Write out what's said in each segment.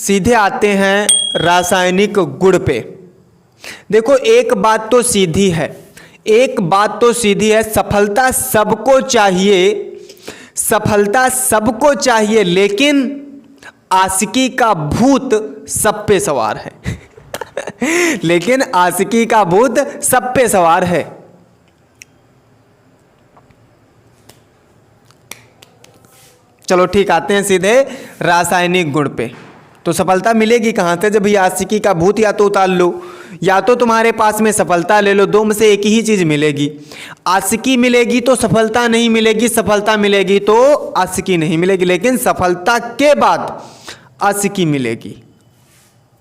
सीधे आते हैं रासायनिक गुण पे। देखो एक बात तो सीधी है, एक बात तो सीधी है, सफलता सबको चाहिए, सफलता सबको चाहिए, लेकिन आशिकी का भूत सब पे सवार है लेकिन आशिकी का भूत सब पे सवार है। चलो ठीक, आते हैं सीधे रासायनिक गुण पे। तो सफलता मिलेगी कहाँ से? जब ये आशिकी का भूत या तो उतार लो, या तो तुम्हारे पास में सफलता ले लो, दो में से एक ही चीज मिलेगी। आशिकी मिलेगी तो सफलता नहीं मिलेगी, सफलता मिलेगी तो आशिकी नहीं मिलेगी, लेकिन सफलता के बाद आशिकी मिलेगी।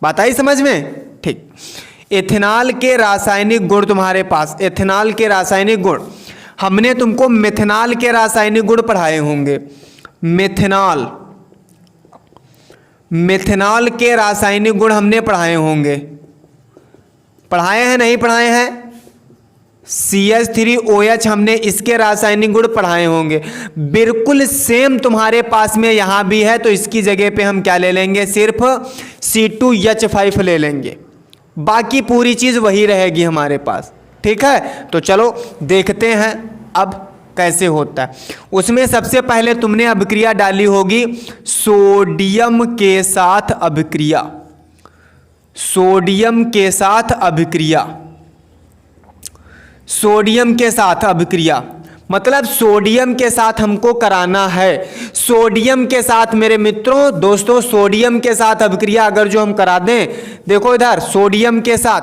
बात आई समझ में? ठीक। एथेनॉल के रासायनिक गुण तुम्हारे पास, एथेनॉल के रासायनिक गुण, हमने तुमको मेथनॉल के रासायनिक गुण पढ़ाए होंगे। मेथनॉल, मेथनॉल के रासायनिक गुण हमने पढ़ाए होंगे, पढ़ाए हैं नहीं पढ़ाए हैं? CH3OH हमने इसके रासायनिक गुण पढ़ाए होंगे। बिल्कुल सेम तुम्हारे पास में यहां भी है, तो इसकी जगह पे हम क्या ले लेंगे? सिर्फ C2H5 ले लेंगे, बाकी पूरी चीज वही रहेगी हमारे पास। ठीक है, तो चलो देखते हैं अब कैसे होता है। उसमें सबसे पहले तुमने अभिक्रिया डाली होगी सोडियम के साथ अभिक्रिया, सोडियम के साथ अभिक्रिया, सोडियम के साथ अभिक्रिया, मतलब सोडियम के साथ हमको कराना है। सोडियम के साथ मेरे मित्रों, दोस्तों, सोडियम के साथ अभिक्रिया अगर जो हम करा दें, देखो इधर सोडियम के साथ,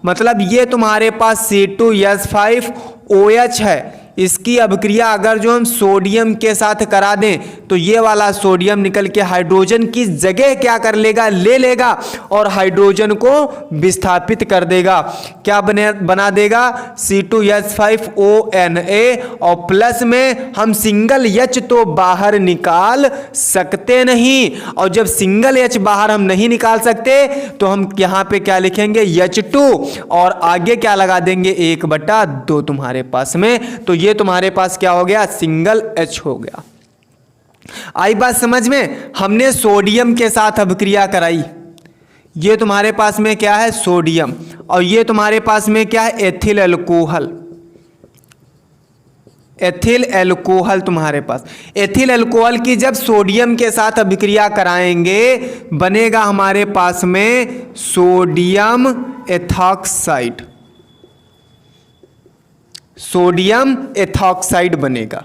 मतलब ये तुम्हारे पास C2H5OH है, इसकी अभिक्रिया अगर जो हम सोडियम के साथ करा दें तो ये वाला सोडियम निकल के हाइड्रोजन की जगह क्या कर लेगा? ले लेगा और हाइड्रोजन को विस्थापित कर देगा। क्या बना देगा? C2H5ONA, और प्लस में हम सिंगल H तो बाहर निकाल सकते नहीं, और जब सिंगल H बाहर हम नहीं निकाल सकते तो हम यहाँ पे क्या लिखेंगे? H2, और आगे क्या लगा देंगे? 1/2 तुम्हारे पास में, तो ये तुम्हारे पास क्या हो गया? सिंगल H हो गया। आई बात समझ में? हमने सोडियम के साथ अभिक्रिया कराई, ये तुम्हारे पास में क्या है? सोडियम, और ये तुम्हारे पास में क्या है? एथिल अल्कोहल, एथिल अल्कोहल तुम्हारे पास। एथिल अल्कोहल की जब सोडियम के साथ अभिक्रिया कराएंगे बनेगा हमारे पास में सोडियम एथॉक्साइड, सोडियम एथॉक्साइड बनेगा।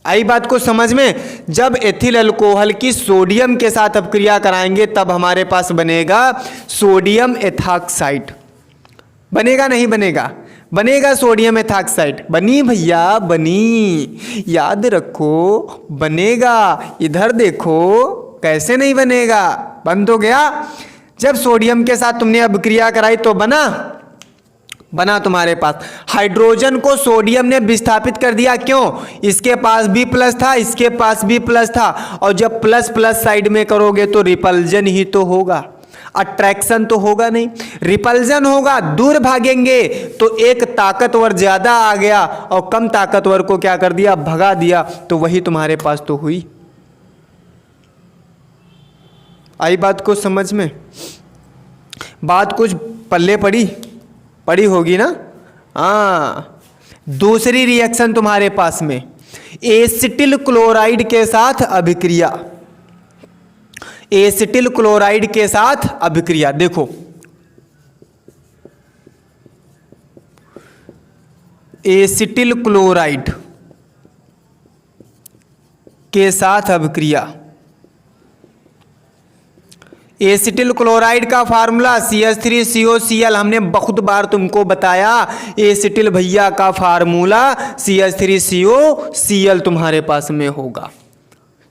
आई बात को समझ में? जब एथिल अल्कोहल की सोडियम के साथ अपक्रिया कराएंगे तब हमारे पास बनेगा सोडियम एथॉक्साइड। बनेगा नहीं बनेगा? बनेगा सोडियम एथॉक्साइड। बनी भैया, बनी, याद रखो बनेगा। इधर देखो कैसे नहीं बनेगा, बंद हो गया। जब सोडियम के साथ तुमने अभिक्रिया कराई तो बना तुम्हारे पास। हाइड्रोजन को सोडियम ने विस्थापित कर दिया, क्यों? इसके पास भी प्लस था, इसके पास भी प्लस था, और जब प्लस प्लस साइड में करोगे तो रिपल्जन ही तो होगा, अट्रैक्शन तो होगा नहीं। रिपल्जन होगा, दूर भागेंगे, तो एक ताकतवर ज्यादा आ गया और कम ताकतवर को क्या कर दिया? भगा दिया, तो वही तुम्हारे पास तो हुई। आई बात को समझ में? बात कुछ पल्ले पड़ी होगी ना? हाँ। दूसरी रिएक्शन तुम्हारे पास में एसिटिल क्लोराइड के साथ अभिक्रिया, एसिटिल क्लोराइड के साथ अभिक्रिया। देखो एसिटिल क्लोराइड के साथ अभिक्रिया। एसिटिल क्लोराइड का फार्मूला CH3COCl, हमने बहुत बार तुमको बताया। एसिटिल भैया का फार्मूला CH3COCl तुम्हारे पास में होगा,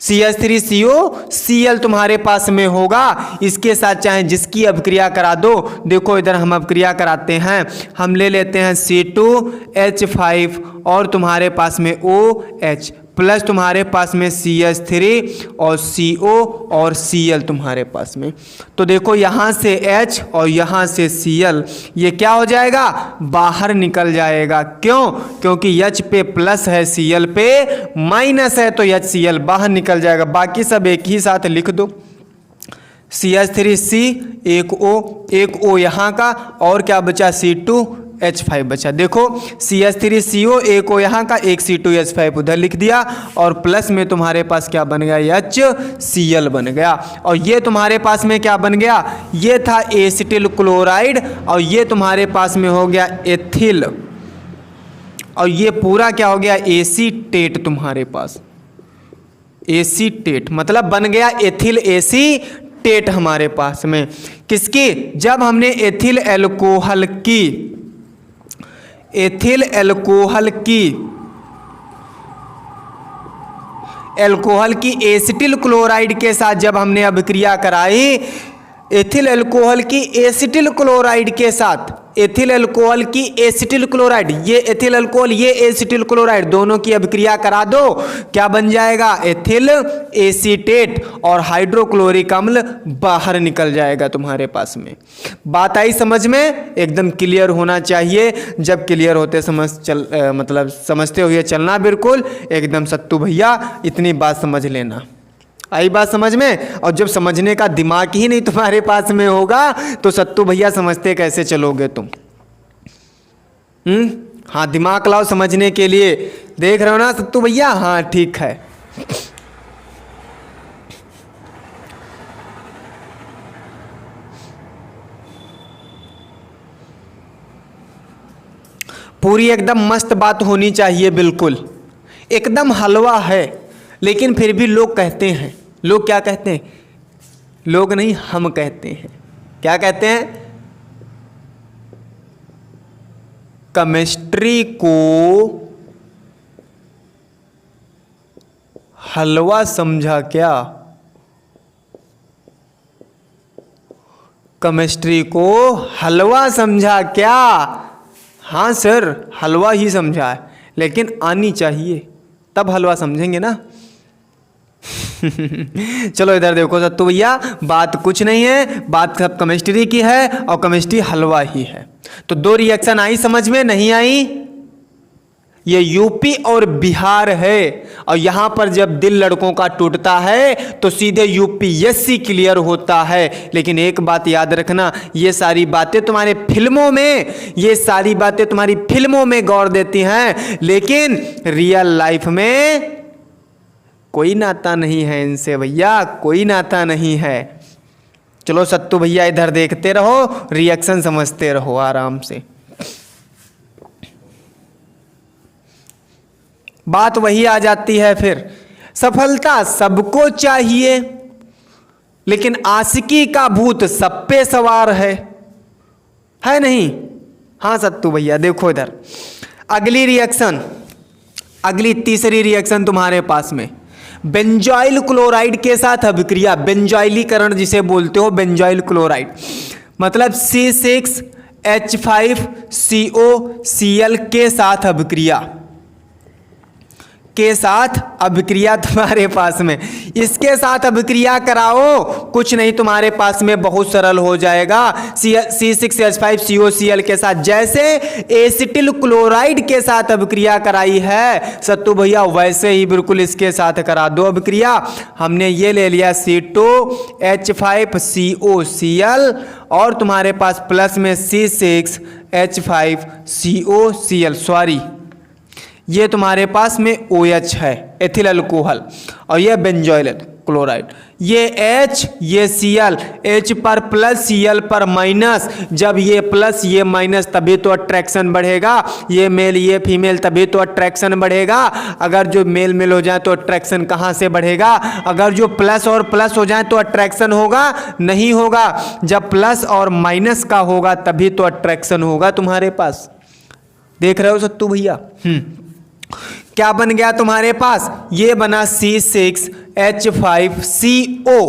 CH3COCl तुम्हारे पास में होगा। इसके साथ चाहे जिसकी अभिक्रिया करा दो। देखो इधर हम अभिक्रिया कराते हैं, हम ले लेते हैं C2H5 और तुम्हारे पास में OH प्लस तुम्हारे पास में CH3 और CO और Cl तुम्हारे पास में। तो देखो यहाँ से H और यहाँ से Cl, ये क्या हो जाएगा? बाहर निकल जाएगा। क्यों? क्योंकि H पे प्लस है, Cl पे माइनस है, तो HCl बाहर निकल जाएगा। बाकी सब एक ही साथ लिख दो। CH3C, एक O यहाँ का, और क्या बचा C2H5 बचा। देखो CH3CO, एक O यहाँ का, एक C2H5 उधर लिख दिया, और प्लस में तुम्हारे पास क्या बन गया, HCl बन गया। और ये तुम्हारे पास में क्या बन गया, ये था एसिटिल क्लोराइड, और ये तुम्हारे पास में हो गया एथिल, और ये पूरा क्या हो गया, एसीटेट तुम्हारे पास। एसीटेट मतलब बन गया एथिल एसीटेट हमारे पास में। किसकी, जब हमने एथिल एल्कोहल की एसिटिल क्लोराइड के साथ जब हमने अभिक्रिया कराई, एथिल अल्कोहल की एसिटिल क्लोराइड के साथ, एथिल अल्कोहल की एसिटिल क्लोराइड, ये एथिल अल्कोहल ये एसिटिल क्लोराइड, दोनों की अभिक्रिया करा दो, क्या बन जाएगा, एथिल एसीटेट, और हाइड्रोक्लोरिक अम्ल बाहर निकल जाएगा तुम्हारे पास में। बात आई समझ में, एकदम क्लियर होना चाहिए। जब क्लियर होते मतलब समझते हुए चलना, बिल्कुल एकदम सत्तू भैया इतनी बात समझ लेना। आई बात समझ में। और जब समझने का दिमाग ही नहीं तुम्हारे पास में होगा तो सत्तू भैया समझते कैसे चलोगे तुम। हाँ, दिमाग लाओ समझने के लिए। देख रहे हो ना सत्तू भैया, हाँ ठीक है। पूरी एकदम मस्त बात होनी चाहिए, बिल्कुल एकदम हलवा है। लेकिन फिर भी लोग कहते हैं, लोग क्या कहते हैं, लोग नहीं हम कहते हैं, क्या कहते हैं, केमिस्ट्री को हलवा समझा क्या, केमिस्ट्री को हलवा समझा क्या। हाँ सर, हलवा ही समझा है, लेकिन आनी चाहिए तब हलवा समझेंगे ना। चलो इधर देखो सत्तू भैया, बात कुछ नहीं है, बात सब केमिस्ट्री की है, और केमिस्ट्री हलवा ही है। तो दो रिएक्शन आई समझ में, नहीं आई। ये यूपी और बिहार है, और यहां पर जब दिल लड़कों का टूटता है तो सीधे यूपीएससी क्लियर होता है। लेकिन एक बात याद रखना, ये सारी बातें तुम्हारे फिल्मों में, ये सारी बातें तुम्हारी फिल्मों में गौर देती हैं, लेकिन रियल लाइफ में कोई नाता नहीं है इनसे भैया, कोई नाता नहीं है। चलो सत्तू भैया इधर देखते रहो, रिएक्शन समझते रहो आराम से। बात वही आ जाती है फिर, सफलता सबको चाहिए, लेकिन आशिकी का भूत सब पे सवार है नहीं। हाँ सत्तू भैया देखो इधर, अगली रिएक्शन, अगली तीसरी रिएक्शन तुम्हारे पास में, बेंजॉइल क्लोराइड के साथ अभिक्रिया, बेंजॉइलीकरण जिसे बोलते हो, बेंजॉइल क्लोराइड मतलब C6H5COCl के साथ अभिक्रिया, के साथ अभिक्रिया तुम्हारे पास में, इसके साथ अभिक्रिया कराओ, कुछ नहीं तुम्हारे पास में बहुत सरल हो जाएगा। C6H5COCl के साथ जैसे एसिटिल क्लोराइड के साथ अभिक्रिया कराई है सत्तू भैया, वैसे ही बिल्कुल इसके साथ करा दो अभिक्रिया। हमने ये ले लिया C2H5COCl, और तुम्हारे पास प्लस में C6H5COCl, सॉरी ये तुम्हारे पास में OH है, एथिल अल्कोहल, और ये बेंजॉइल क्लोराइड, ये H ये Cl, H पर प्लस Cl पर माइनस, जब ये प्लस ये माइनस तभी तो अट्रैक्शन बढ़ेगा, ये मेल ये फीमेल तभी तो अट्रैक्शन बढ़ेगा। अगर जो मेल मेल हो जाए तो अट्रैक्शन कहाँ से बढ़ेगा, अगर जो प्लस और प्लस हो जाए तो अट्रैक्शन होगा, नहीं होगा। जब प्लस और माइनस का होगा तभी तो अट्रैक्शन होगा तुम्हारे पास। देख रहे हो सत्तू भैया। क्या बन गया तुम्हारे पास, ये बना C6H5CO,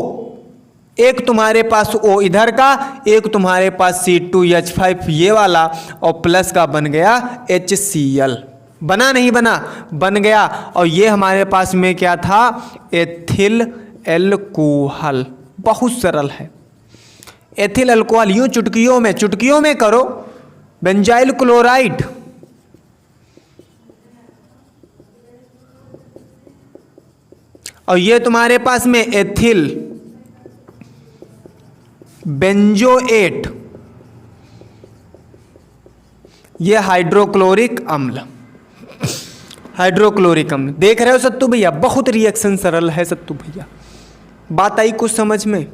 एक तुम्हारे पास O इधर का, एक तुम्हारे पास C2H5 ये वाला, और प्लस का बन गया HCl। बना नहीं बना, बन गया। और ये हमारे पास में क्या था, एथिल अल्कोहल। बहुत सरल है एथिल अल्कोहल, यूं चुटकियों में करो, बेंजाइल क्लोराइड, और ये तुम्हारे पास में एथिल बेंजोएट, ये हाइड्रोक्लोरिक अम्ल, हाइड्रोक्लोरिक अम्ल। देख रहे हो सत्तू भैया, बहुत रिएक्शन सरल है सत्तू भैया। बात आई कुछ समझ में?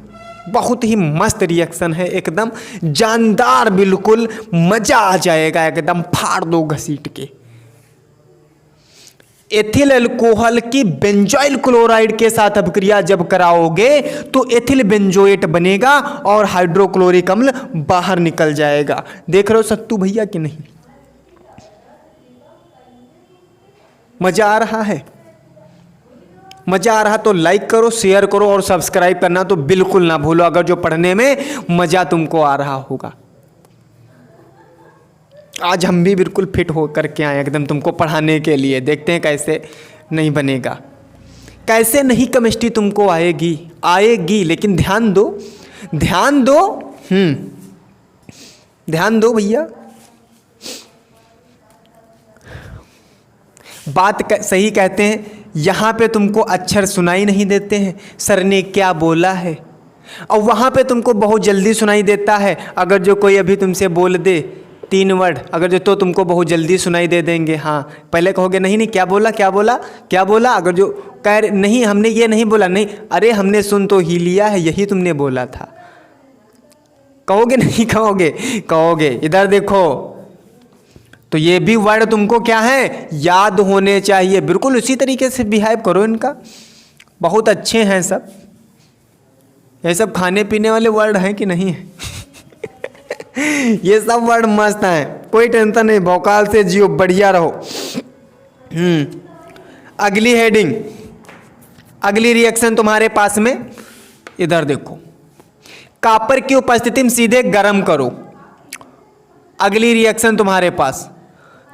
बहुत ही मस्त रिएक्शन है, एकदम जानदार, बिल्कुल मजा आ जाएगा, एकदम फाड़ दो घसीट के। एथिल अल्कोहल की बेंजोइल क्लोराइड के साथ अभिक्रिया जब कराओगे तो एथिल बेंजोएट बनेगा और हाइड्रोक्लोरिक अम्ल बाहर निकल जाएगा। देख रहे हो सत्तू भैया कि नहीं? मजा आ रहा है? मजा आ रहा तो लाइक करो, शेयर करो और सब्सक्राइब करना तो बिल्कुल ना भूलो, अगर जो पढ़ने में मजा तुमको आ रहा होगा। आज हम भी बिल्कुल फिट हो करके आए एकदम तुमको पढ़ाने के लिए। देखते हैं कैसे नहीं बनेगा, कैसे नहीं केमिस्ट्री तुमको आएगी, आएगी, लेकिन ध्यान दो, ध्यान दो, ध्यान दो भैया। बात सही कहते हैं, यहाँ पे तुमको अक्षर सुनाई नहीं देते हैं, सर ने क्या बोला है, और वहाँ पे तुमको बहुत जल्दी सुनाई देता है। अगर जो कोई अभी तुमसे बोल दे 3 वर्ड, अगर जो तो तुमको बहुत जल्दी सुनाई दे देंगे। हाँ, पहले कहोगे नहीं नहीं क्या बोला क्या बोला क्या बोला, अगर जो कह नहीं हमने ये नहीं बोला, नहीं अरे हमने सुन तो ही लिया है, यही तुमने बोला था, कहोगे नहीं कहोगे? कहोगे। इधर देखो, तो ये भी वर्ड तुमको क्या है, याद होने चाहिए। बिल्कुल उसी तरीके से बिहेव करो इनका, बहुत अच्छे हैं सब। ये सब खाने पीने वाले वर्ड हैं कि नहीं है? ये सब वर्ड मस्त हैं, कोई टेंशन नहीं, भौकाल से जियो, बढ़िया रहो। अगली हेडिंग, अगली रिएक्शन तुम्हारे पास में, इधर देखो, कॉपर की उपस्थिति में सीधे गर्म करो। अगली रिएक्शन तुम्हारे पास,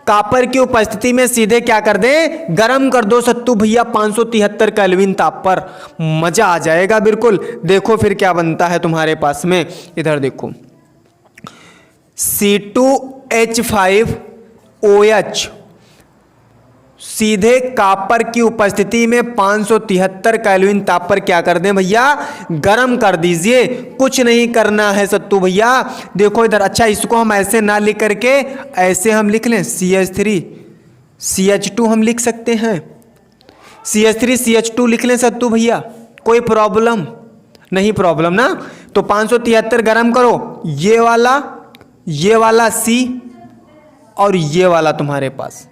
कॉपर की उपस्थिति में सीधे क्या कर दें, गर्म कर दो सत्तू भैया 573 केल्विन ताप पर। मजा आ जाएगा बिल्कुल। देखो फिर क्या बनता है तुम्हारे पास में, इधर देखो, C2H5OH सीधे कॉपर की उपस्थिति में 573 केल्विन ताप पर क्या कर दें भैया, गर्म कर दीजिए। कुछ नहीं करना है सत्तू भैया। देखो इधर, अच्छा इसको हम ऐसे ना लिख करके ऐसे हम लिख लें, CH3CH2 हम लिख सकते हैं, CH3CH2 लिख लें सत्तू भैया, कोई प्रॉब्लम नहीं? प्रॉब्लम ना। तो 573 गर्म करो, ये वाला C और ये वाला तुम्हारे पास,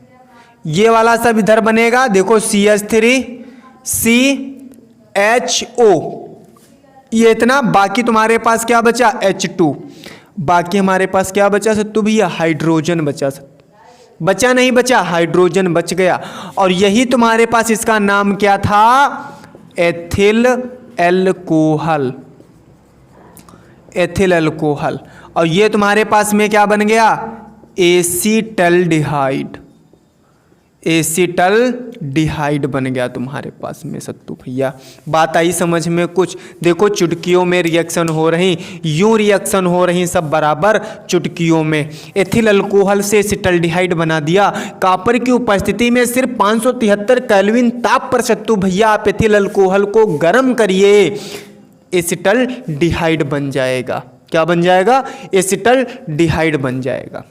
ये वाला सब इधर बनेगा। देखो CH3CHO, ये इतना, बाकी तुम्हारे पास क्या बचा, H2, बाकी हमारे पास क्या बचा सत्तू भैया, हाइड्रोजन बचा। बचा नहीं बचा, हाइड्रोजन बच गया। और यही तुम्हारे पास, इसका नाम क्या था, एथिल अल्कोहल, एथिल अल्कोहल। और ये तुम्हारे पास में क्या बन गया, एसीटल्डिहाइड, एसीटल्डिहाइड बन गया तुम्हारे पास में सत्तू भैया। बात आई समझ में कुछ? देखो चुटकियों में रिएक्शन हो रही, यूं रिएक्शन हो रही, सब बराबर चुटकियों में। एथिल अल्कोहल से एसीटल्डिहाइड बना दिया। कॉपर की उपस्थिति में सिर्फ 573 केल्विन ताप पर सत्तू भैया आप एथिल अल्कोहल को गर्म करिए, एसीटल्डिहाइड बन जाएगा। क्या बन जाएगा, एसीटल्डिहाइड बन जाएगा।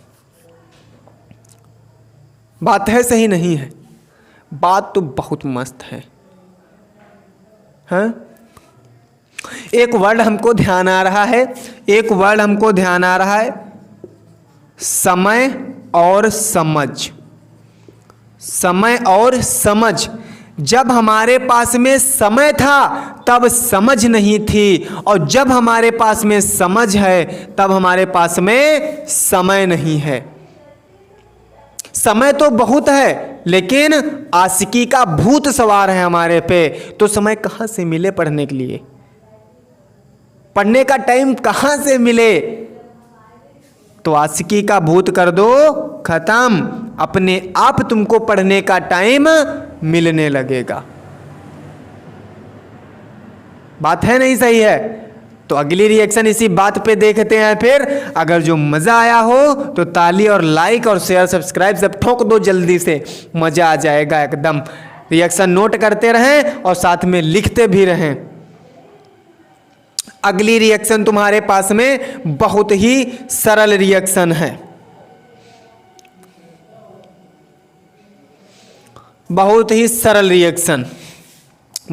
बात है सही नहीं है? बात तो बहुत मस्त है, हाँ? एक वर्ड हमको ध्यान आ रहा है, एक वर्ड हमको ध्यान आ रहा है, समय और समझ। समय और समझ, जब हमारे पास में समय था तब समझ नहीं थी, और जब हमारे पास में समझ है तब हमारे पास में समय नहीं है। समय तो बहुत है, लेकिन आशिकी का भूत सवार है हमारे पे, तो समय कहाँ से मिले पढ़ने के लिए? पढ़ने का टाइम कहाँ से मिले? तो आशिकी का भूत कर दो खत्म, अपने आप तुमको पढ़ने का टाइम मिलने लगेगा। बात है नहीं सही है? तो अगली रिएक्शन इसी बात पे देखते हैं फिर। अगर जो मज़ा आया हो तो ताली और लाइक और शेयर सब्सक्राइब सब ठोक दो जल्दी से, मज़ा आ जाएगा एकदम। रिएक्शन नोट करते रहें और साथ में लिखते भी रहें। अगली रिएक्शन तुम्हारे पास में बहुत ही सरल रिएक्शन है, बहुत ही सरल रिएक्शन।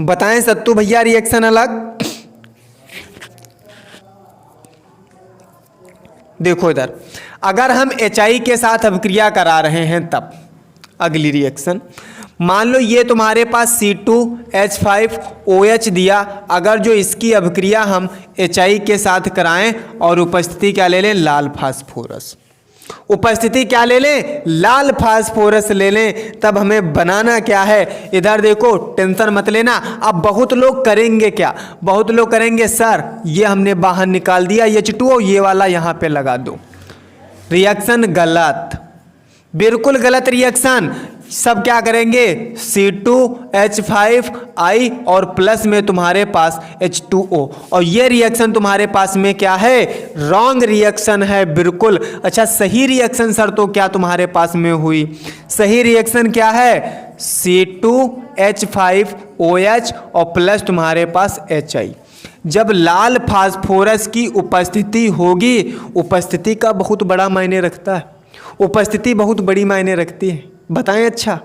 बताएं सत्तू भैया रिएक्शन अलग। देखो इधर, अगर हम HI के साथ अभिक्रिया करा रहे हैं तब अगली रिएक्शन, मान लो ये तुम्हारे पास C2H5OH दिया, अगर जो इसकी अभिक्रिया हम HI के साथ कराएं और उपस्थिति क्या ले लें, लाल फास्फोरस, उपस्थिति क्या ले लें, लाल फास्फोरस ले लें, तब हमें बनाना क्या है। इधर देखो, टेंशन मत लेना। अब बहुत लोग करेंगे क्या, बहुत लोग करेंगे सर ये हमने बाहर निकाल दिया H2O, ये वाला यहाँ पे लगा दो। रिएक्शन गलत, बिल्कुल गलत रिएक्शन। सब क्या करेंगे, C2H5I और प्लस में तुम्हारे पास H2O, और ये रिएक्शन तुम्हारे पास में क्या है, रॉन्ग रिएक्शन है बिल्कुल। अच्छा सही रिएक्शन सर तो क्या तुम्हारे पास में हुई, सही रिएक्शन क्या है, C2H5OH और प्लस तुम्हारे पास HI। जब लाल फास्फोरस की उपस्थिति होगी, उपस्थिति का बहुत बड़ा मायने रखता है, उपस्थिति बहुत बड़ी मायने रखती है। बताएं, अच्छा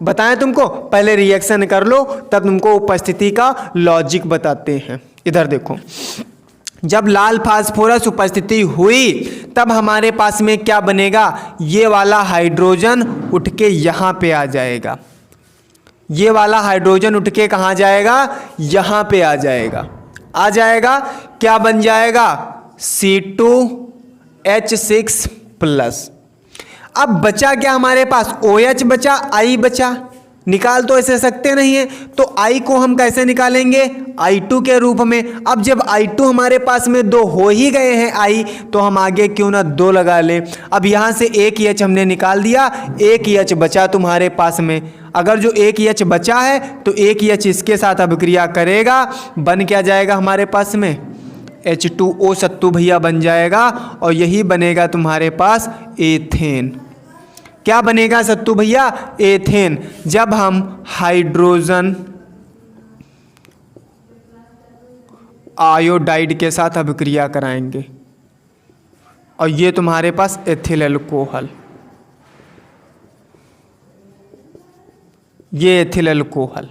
बताएं तुमको, पहले रिएक्शन कर लो तब तुमको उपस्थिति का लॉजिक बताते हैं। इधर देखो, जब लाल फास्फोरस उपस्थिति हुई तब हमारे पास में क्या बनेगा, ये वाला हाइड्रोजन उठ के यहाँ पे आ जाएगा, ये वाला हाइड्रोजन उठ के कहाँ जाएगा, यहाँ पे आ जाएगा, आ जाएगा। क्या बन जाएगा, C2H6 प्लस। अब बचा क्या हमारे पास, OH बचा, I बचा, निकाल तो ऐसे सकते नहीं है, तो I को हम कैसे निकालेंगे, I2 के रूप में। अब जब I2 हमारे पास में 2 हो ही गए हैं I, तो हम आगे क्यों ना 2 लगा ले। अब यहाँ से एक H हमने निकाल दिया, एक H बचा तुम्हारे पास में। अगर जो एक H बचा है तो एक H इसके साथ अभिक्रिया करेगा, बन क्या जाएगा हमारे पास में, H2O सत्तू भैया बन जाएगा, और यही बनेगा तुम्हारे पास एथेन। क्या बनेगा सत्तू भैया, एथेन। जब हम हाइड्रोजन आयोडाइड के साथ अभिक्रिया कराएंगे, और ये तुम्हारे पास एथिल अल्कोहल, ये एथिल अल्कोहल।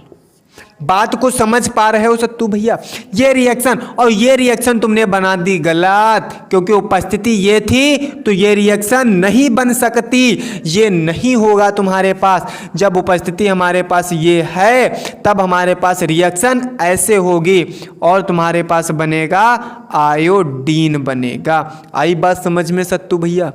बात को समझ पा रहे हो सत्तू भैया, ये रिएक्शन और ये रिएक्शन तुमने बना दी गलत, क्योंकि उपस्थिति ये थी तो ये रिएक्शन नहीं बन सकती, ये नहीं होगा तुम्हारे पास। जब उपस्थिति हमारे पास ये है तब हमारे पास रिएक्शन ऐसे होगी, और तुम्हारे पास बनेगा आयोडीन बनेगा। आई बात समझ में सत्तू भैया,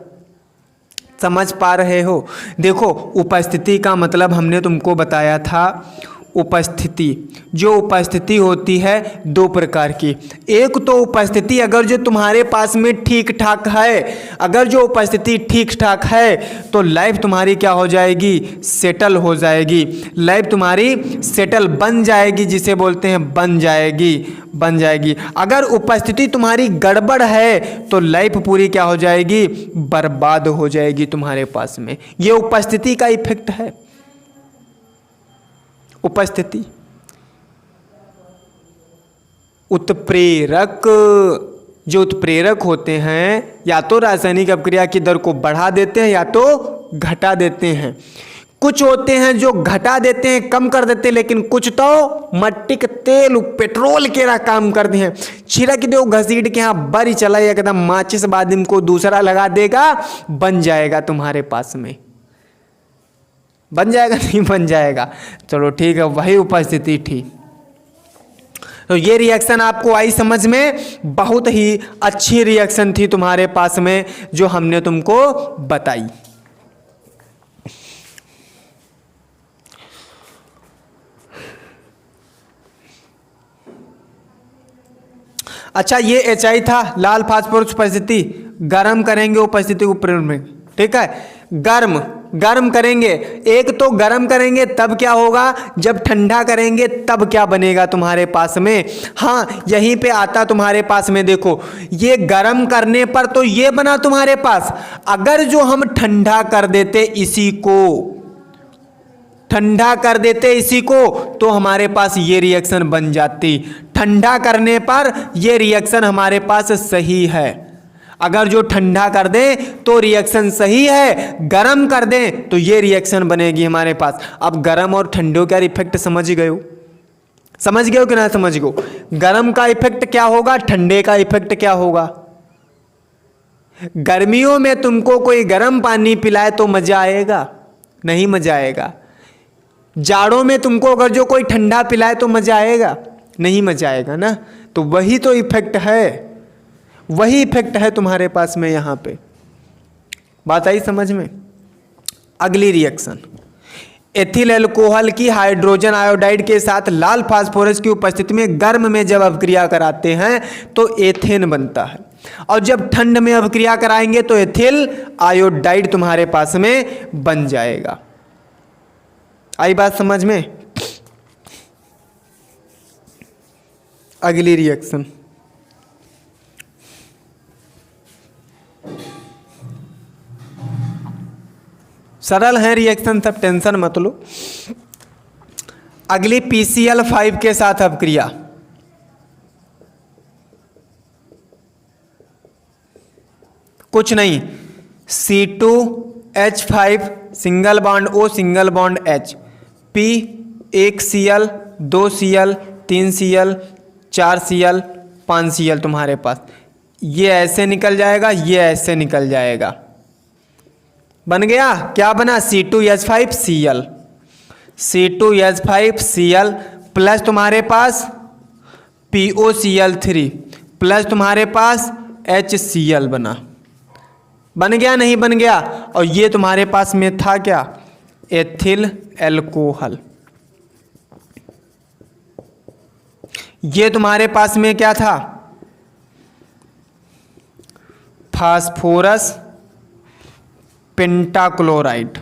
समझ पा रहे हो। देखो उपस्थिति का मतलब हमने तुमको बताया था, उपस्थिति, जो उपस्थिति होती है 2 प्रकार की। एक तो उपस्थिति अगर जो तुम्हारे पास में ठीक ठाक है, अगर जो उपस्थिति ठीक ठाक है तो लाइफ तुम्हारी क्या हो जाएगी, सेटल हो जाएगी, लाइफ तुम्हारी सेटल बन जाएगी, जिसे बोलते हैं बन जाएगी, बन जाएगी। अगर उपस्थिति तुम्हारी गड़बड़ है तो लाइफ पूरी क्या हो जाएगी, बर्बाद हो जाएगी तुम्हारे पास में। ये उपस्थिति का इफेक्ट है, उपस्थिति। उत्प्रेरक, जो उत्प्रेरक होते हैं या तो रासायनिक अपक्रिया की दर को बढ़ा देते हैं या तो घटा देते हैं। कुछ होते हैं जो घटा देते हैं, कम कर देते हैं, लेकिन कुछ तो मट्टी के तेल पेट्रोल के रहा काम करते हैं। छिड़क दो घसीट के, यहाँ बरी चला एकदम माचिस बाद इनको दूसरा लगा देगा, बन जाएगा तुम्हारे पास में, बन जाएगा नहीं बन जाएगा। चलो ठीक है, वही उपस्थिति थी। तो ये रिएक्शन आपको आई समझ में, बहुत ही अच्छी रिएक्शन थी तुम्हारे पास में जो हमने तुमको बताई। अच्छा ये HI था, लाल फास्फोरस उपस्थिति, गर्म करेंगे उपस्थिति को प्रेरण में, ठीक है। गर्म करेंगे, एक तो गर्म करेंगे तब क्या होगा, जब ठंडा करेंगे तब क्या बनेगा तुम्हारे पास में। हाँ यहीं पे आता तुम्हारे पास में, देखो ये गर्म करने पर तो ये बना तुम्हारे पास। अगर जो हम ठंडा कर देते इसी को, ठंडा कर देते इसी को, तो हमारे पास ये रिएक्शन बन जाती। ठंडा करने पर ये रिएक्शन हमारे पास सही है। अगर जो ठंडा कर दें तो रिएक्शन सही है, गर्म कर दें तो ये रिएक्शन बनेगी हमारे पास। अब गर्म और ठंडों का इफेक्ट समझ गए हो? समझ गए हो कि ना समझ गए? गर्म का इफेक्ट क्या होगा, ठंडे का इफेक्ट क्या होगा? गर्मियों में तुमको कोई गर्म पानी पिलाए तो मजा आएगा? नहीं मजा आएगा। जाड़ों में तुमको अगर जो कोई ठंडा पिलाए तो मजा आएगा? नहीं मजा आएगा ना। तो वही तो इफेक्ट है, वही इफेक्ट है तुम्हारे पास में यहाँ पे। बात आई समझ में? अगली रिएक्शन, एथिल अल्कोहल की हाइड्रोजन आयोडाइड के साथ लाल फास्फोरस की उपस्थिति में गर्म में जब अभिक्रिया कराते हैं तो एथेन बनता है, और जब ठंड में अभिक्रिया कराएंगे तो एथिल आयोडाइड तुम्हारे पास में बन जाएगा। आई बात समझ में? अगली रिएक्शन, सरल है रिएक्शन, सब टेंशन मत लो। अगली PCl5 के साथ अभिक्रिया, कुछ नहीं, C2H5 single bond O single bond H, P 1 Cl 2 Cl 3 Cl 4 Cl 5 Cl तुम्हारे पास। ये ऐसे निकल जाएगा, ये ऐसे निकल जाएगा, बन गया। क्या बना? C2H5Cl, C2H5Cl प्लस तुम्हारे पास POCl3 प्लस तुम्हारे पास HCl बना। बन गया नहीं बन गया? और ये तुम्हारे पास में था क्या? Ethyl alcohol. ये तुम्हारे पास में क्या था? फास्फोरस पेंटाक्लोराइड,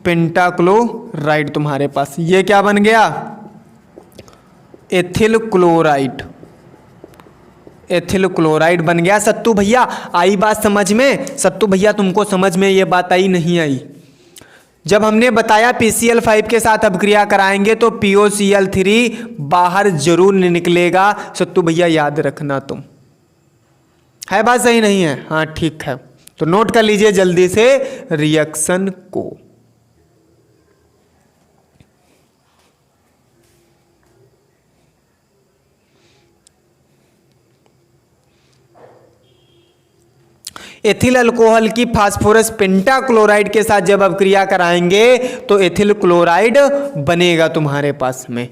पेंटाक्लोराइड तुम्हारे पास। ये क्या बन गया? एथिल क्लोराइड, एथिल क्लोराइड बन गया। सत्तू भैया आई बात समझ में? सत्तू भैया तुमको समझ में ये बात आई नहीं आई? जब हमने बताया PCl5 के साथ अभिक्रिया कराएंगे तो POCl3 बाहर जरूर निकलेगा। सत्तू भैया याद रखना तुम, है बात सही नहीं है? हाँ ठीक है, तो नोट कर लीजिए जल्दी से रिएक्शन को। एथिल अल्कोहल की फास्फोरस पेंटाक्लोराइड के साथ जब अभिक्रिया कराएंगे तो एथिल क्लोराइड बनेगा तुम्हारे पास में।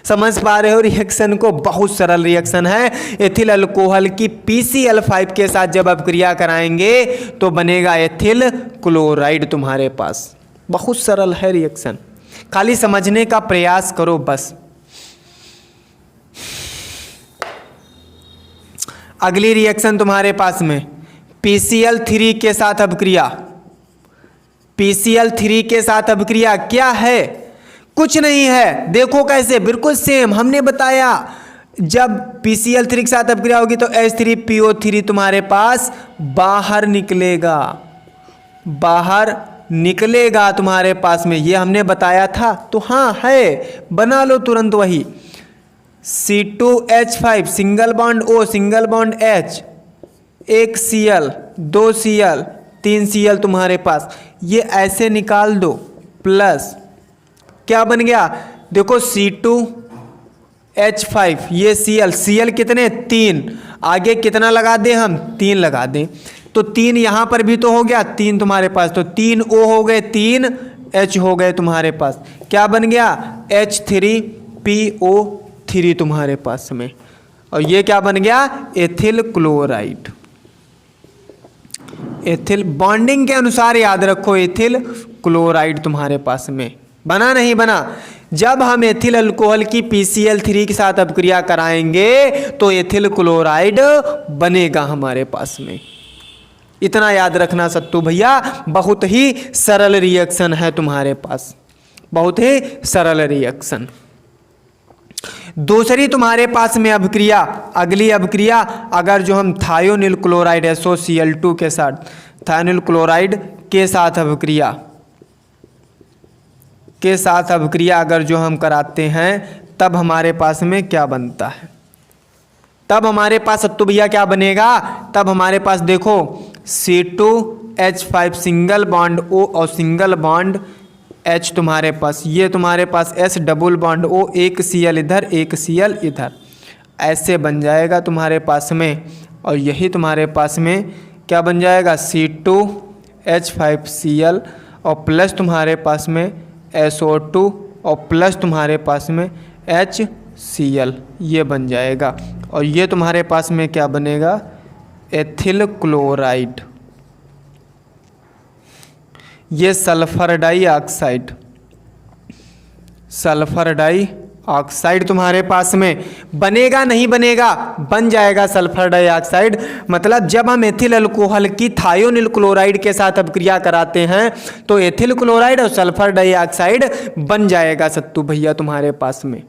समझ पा रहे हो रिएक्शन को? बहुत सरल रिएक्शन है। एथिल अल्कोहल की PCl5 के साथ जब अभिक्रिया कराएंगे तो बनेगा एथिल क्लोराइड तुम्हारे पास। बहुत सरल है रिएक्शन, खाली समझने का प्रयास करो बस। अगली रिएक्शन तुम्हारे पास में PCl3 के साथ अभिक्रिया, PCl3 के साथ अभिक्रिया क्या है? कुछ नहीं है, देखो कैसे, बिल्कुल सेम हमने बताया। जब PCl3 के साथ अभिक्रिया होगी तो H3PO3 तुम्हारे पास बाहर निकलेगा, बाहर निकलेगा तुम्हारे पास में, ये हमने बताया था। तो हाँ है, बना लो तुरंत वही। C2H5 single bond O single bond H, 1 Cl 2 Cl 3 Cl तुम्हारे पास, ये ऐसे निकाल दो। प्लस क्या बन गया? देखो C2H5 ये Cl, Cl कितने? 3, आगे कितना लगा दें हम? 3 लगा दें, तो 3 यहाँ पर भी तो हो गया, 3 तुम्हारे पास, तो 3 O हो गए, 3 H हो गए तुम्हारे पास। क्या बन गया? H3PO3 तुम्हारे पास में। और ये क्या बन गया? Ethyl chloride. एथिल बॉन्डिंग के अनुसार याद रखो, एथिल क्लोराइड तुम्हारे पास में बना नहीं बना? जब हम एथिल अल्कोहल की PCl3 के साथ अभिक्रिया कराएंगे तो एथिल क्लोराइड बनेगा हमारे पास में। इतना याद रखना सत्तू भैया, बहुत ही सरल रिएक्शन है तुम्हारे पास, बहुत ही सरल रिएक्शन। दूसरी तुम्हारे पास में अभिक्रिया, अगली अभिक्रिया, अगर जो हम थायोनिल क्लोराइड SOCl2 के साथ, थायोनिल क्लोराइड के साथ अभिक्रिया, के साथ अभिक्रिया अगर जो हम कराते हैं तब हमारे पास में क्या बनता है, तब हमारे पास सत्तू भैया क्या बनेगा, तब हमारे पास देखो C2H5 सिंगल बॉन्ड O और सिंगल बॉन्ड H तुम्हारे पास, ये तुम्हारे पास S डबल बॉन्ड O, एक Cl इधर एक Cl इधर, ऐसे बन जाएगा तुम्हारे पास में। और यही तुम्हारे पास में क्या बन जाएगा C2H5Cl और प्लस तुम्हारे पास में SO2 और प्लस तुम्हारे पास में HCl, ये बन जाएगा। और ये तुम्हारे पास में क्या बनेगा, एथिल क्लोराइड, ये सल्फर डाइऑक्साइड, सल्फर डाइऑक्साइड तुम्हारे पास में बनेगा, नहीं बनेगा, बन जाएगा सल्फर डाइऑक्साइड। मतलब जब हम एथिल अल्कोहल की थायोनिल क्लोराइड के साथ अभिक्रिया कराते हैं तो एथिल क्लोराइड और सल्फर डाइऑक्साइड बन जाएगा सत्तू भैया तुम्हारे पास में,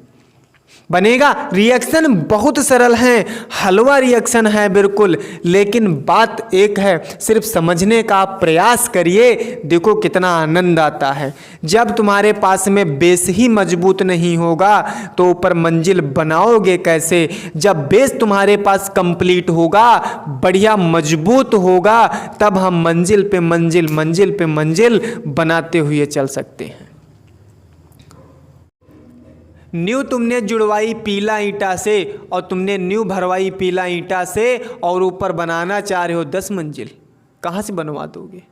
बनेगा। रिएक्शन बहुत सरल है, हलवा रिएक्शन है बिल्कुल, लेकिन बात एक है, सिर्फ समझने का प्रयास करिए, देखो कितना आनंद आता है। जब तुम्हारे पास में बेस ही मजबूत नहीं होगा तो ऊपर मंजिल बनाओगे कैसे। जब बेस तुम्हारे पास कंप्लीट होगा, बढ़िया मजबूत होगा, तब हम मंजिल पे मंजिल, मंजिल पे मंजिल बनाते हुए चल सकते हैं। न्यू तुमने जुड़वाई पीला ईंटा से और तुमने न्यू भरवाई पीला ईंटा से और ऊपर बनाना चाह रहे हो 10 मंजिल, कहाँ से बनवा दोगे।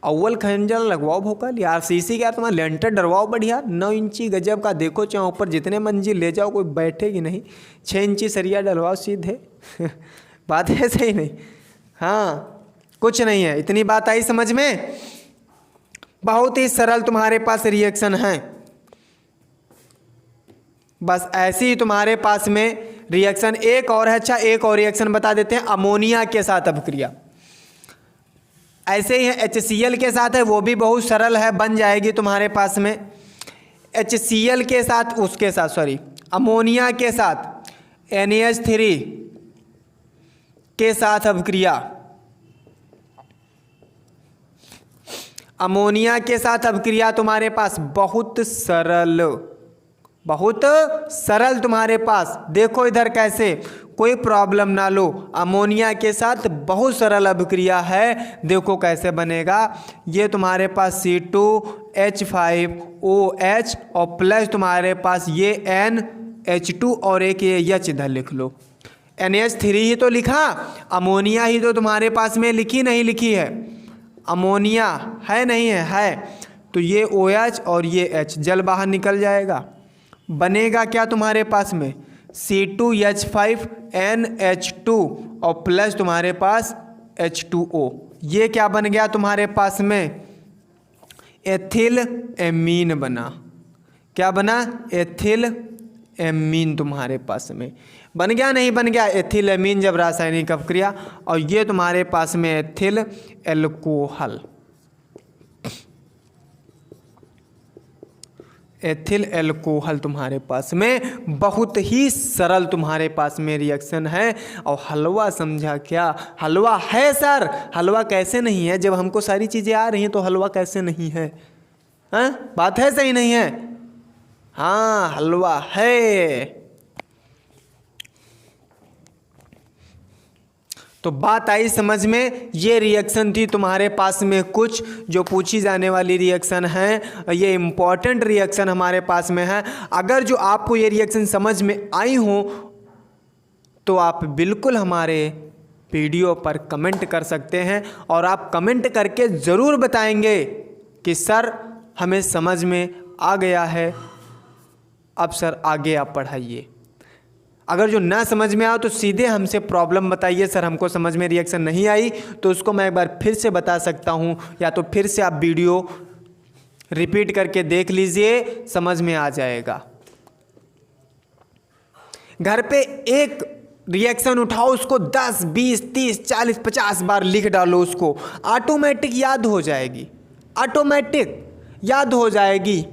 अव्वल खंजर लगवाओ भोकल यार, सीसी का तुम्हारा लेंटर डरवाओ बढ़िया 9 इंची गजब का, देखो चाहे ऊपर जितने मंजिल ले जाओ कोई बैठेगी नहीं, 6 इंची सरिया डलवाओ सीधे बात है सही नहीं, हाँ कुछ नहीं है। इतनी बात आई समझ में, बहुत ही सरल तुम्हारे पास रिएक्शन है। बस ऐसे ही तुम्हारे पास में रिएक्शन एक और है। अच्छा एक और रिएक्शन बता देते हैं, अमोनिया के साथ अभिक्रिया ऐसे ही है, HCl के साथ है, वो भी बहुत सरल है, बन जाएगी तुम्हारे पास में। HCl के साथ, उसके साथ सॉरी, अमोनिया के साथ NaH3 के साथ अभिक्रिया, अमोनिया के साथ अभिक्रिया तुम्हारे पास बहुत सरल, बहुत सरल तुम्हारे पास। देखो इधर कैसे, कोई प्रॉब्लम ना लो, अमोनिया के साथ बहुत सरल अभिक्रिया है। देखो कैसे बनेगा, ये तुम्हारे पास C2H5OH और प्लस तुम्हारे पास ये NH2 और एक ये H इधर लिख लो। NH3 ही तो लिखा, अमोनिया ही तो तुम्हारे पास में लिखी नहीं लिखी है, अमोनिया है नहीं है, है तो ये OH और ये H जल बाहर निकल जाएगा। बनेगा क्या तुम्हारे पास में C2H5NH2 और प्लस तुम्हारे पास H2O, ये क्या बन गया तुम्हारे पास में, एथिल एमीन बना। क्या बना, एथिल एमीन तुम्हारे पास में बन गया, नहीं बन गया, एथिल एमीन जब रासायनिक अभिक्रिया। और ये तुम्हारे पास में एथिल एल्कोहल, एथिल एल्कोहल तुम्हारे पास में बहुत ही सरल तुम्हारे पास में रिएक्शन है। और हलवा समझा क्या, हलवा है सर, हलवा कैसे नहीं है, जब हमको सारी चीज़ें आ रही हैं तो हलवा कैसे नहीं है, हाँ बात है सही नहीं है, हाँ हलवा है। तो बात आई समझ में, ये रिएक्शन थी तुम्हारे पास में कुछ जो पूछी जाने वाली रिएक्शन है, ये इम्पॉर्टेंट रिएक्शन हमारे पास में है। अगर जो आपको ये रिएक्शन समझ में आई हो तो आप बिल्कुल हमारे वीडियो पर कमेंट कर सकते हैं, और आप कमेंट करके ज़रूर बताएंगे कि सर हमें समझ में आ गया है, अब सर आगे आप पढ़ाइए। अगर जो ना समझ में आओ तो सीधे हमसे प्रॉब्लम बताइए, सर हमको समझ में रिएक्शन नहीं आई, तो उसको मैं एक बार फिर से बता सकता हूँ, या तो फिर से आप वीडियो रिपीट करके देख लीजिए, समझ में आ जाएगा। घर पे एक रिएक्शन उठाओ, उसको 10, 20, 30, 40, 50 बार लिख डालो, उसको ऑटोमेटिक याद हो जाएगी, ऑटोमेटिक याद हो जाएगी।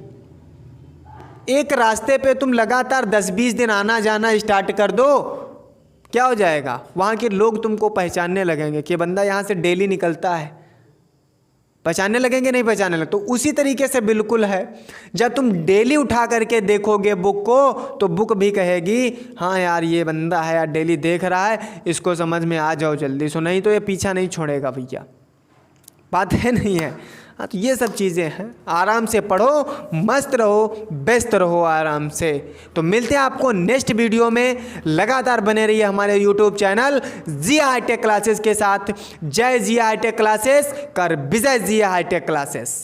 एक रास्ते पे तुम लगातार 10-20 दिन आना जाना स्टार्ट कर दो, क्या हो जाएगा, वहाँ के लोग तुमको पहचानने लगेंगे कि बंदा यहाँ से डेली निकलता है, पहचानने लगेंगे, नहीं पहचानने लगे। तो उसी तरीके से बिल्कुल है, जब तुम डेली उठा करके देखोगे बुक को तो बुक भी कहेगी हाँ यार ये बंदा है यार, डेली देख रहा है, इसको समझ में आ जाओ जल्दी सो, नहीं तो ये पीछा नहीं छोड़ेगा भैया। बात है नहीं है? हाँ, तो ये सब चीज़ें हैं। आराम से पढ़ो, मस्त रहो, व्यस्त रहो आराम से। तो मिलते हैं आपको नेक्स्ट वीडियो में। लगातार बने रहिए हमारे यूट्यूब चैनल जिया हाईटेक क्लासेस के साथ। जय जिया हाईटेक क्लासेस, कर विजय जिया हाईटेक क्लासेस।